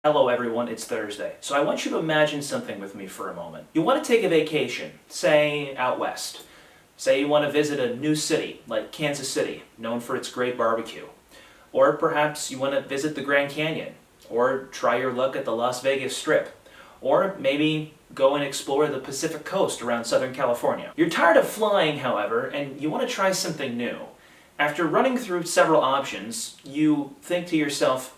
Hello everyone, it's Thursday. So I want you to imagine something with me for a moment. You want to take a vacation, say out west. Say you want to visit a new city, like Kansas City, known for its great barbecue. Or perhaps you want to visit the Grand Canyon, or try your luck at the Las Vegas Strip. Or maybe go and explore the Pacific Coast around Southern California. You're tired of flying, however, and you want to try something new. After running through several options, you think to yourself,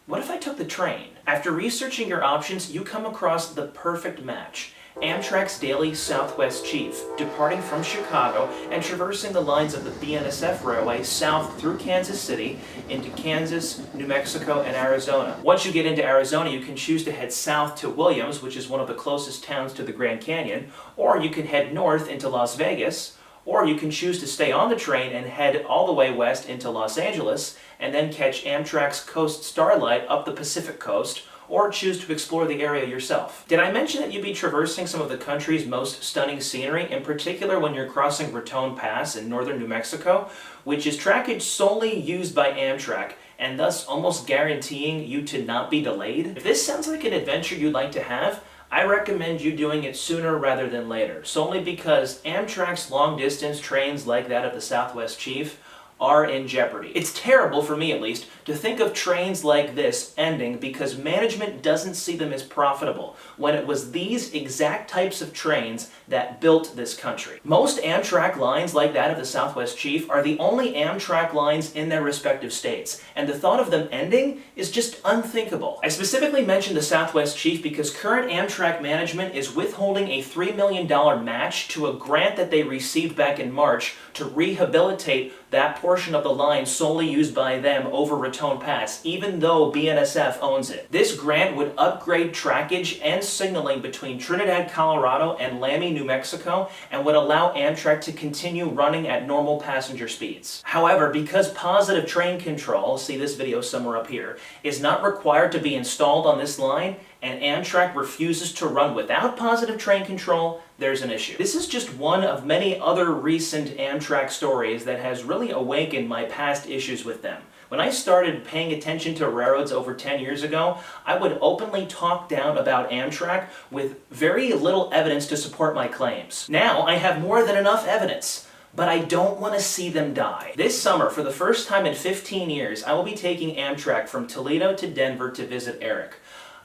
what if I took the train? After researching your options, you come across the perfect match. Amtrak's daily Southwest Chief, departing from Chicago and traversing the lines of the BNSF Railway south through Kansas City into Kansas, New Mexico, and Arizona. Once you get into Arizona, you can choose to head south to Williams, which is one of the closest towns to the Grand Canyon, or you can head north into Las Vegas, or you can choose to stay on the train and head all the way west into Los Angeles, and then catch Amtrak's Coast Starlight up the Pacific Coast, or choose to explore the area yourself. Did I mention that you'd be traversing some of the country's most stunning scenery, in particular when you're crossing Raton Pass in northern New Mexico, which is trackage solely used by Amtrak, and thus almost guaranteeing you to not be delayed? If this sounds like an adventure you'd like to have, I recommend you doing it sooner rather than later, solely because Amtrak's long-distance trains like that of the Southwest Chief are in jeopardy. It's terrible, for me at least, to think of trains like this ending because management doesn't see them as profitable, when it was these exact types of trains that built this country. Most Amtrak lines like that of the Southwest Chief are the only Amtrak lines in their respective states, and the thought of them ending is just unthinkable. I specifically mentioned the Southwest Chief because current Amtrak management is withholding a $3 million match to a grant that they received back in March to rehabilitate that portion of the line solely used by them over Raton Pass, even though BNSF owns it. This grant would upgrade trackage and signaling between Trinidad, Colorado and Lamy, New Mexico, and would allow Amtrak to continue running at normal passenger speeds. However, because positive train control, see this video somewhere up here, is not required to be installed on this line, and Amtrak refuses to run without positive train control, there's an issue. This is just one of many other recent Amtrak stories that has really awakened my past issues with them. When I started paying attention to railroads over 10 years ago, I would openly talk down about Amtrak with very little evidence to support my claims. Now I have more than enough evidence, but I don't want to see them die. This summer, for the first time in 15 years, I will be taking Amtrak from Toledo to Denver to visit Eric.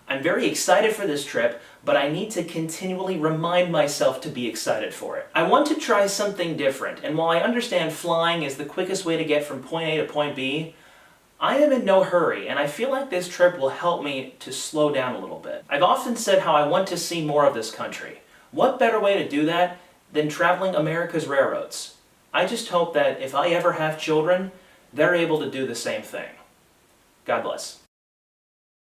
I'm very excited for this trip, but I need to continually remind myself to be excited for it. I want to try something different, and while I understand flying is the quickest way to get from point A to point B, I am in no hurry, and I feel like this trip will help me to slow down a little bit. I've often said how I want to see more of this country. What better way to do that than traveling America's railroads? I just hope that if I ever have children, they're able to do the same thing. God bless.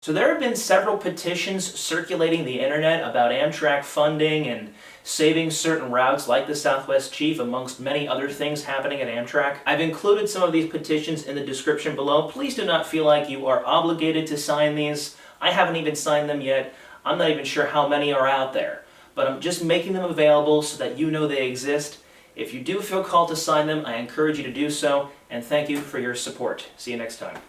So there have been several petitions circulating the internet about Amtrak funding and saving certain routes like the Southwest Chief, amongst many other things happening at Amtrak. I've included some of these petitions in the description below. Please do not feel like you are obligated to sign these. I haven't even signed them yet. I'm not even sure how many are out there. But I'm just making them available so that you know they exist. If you do feel called to sign them, I encourage you to do so, and thank you for your support. See you next time.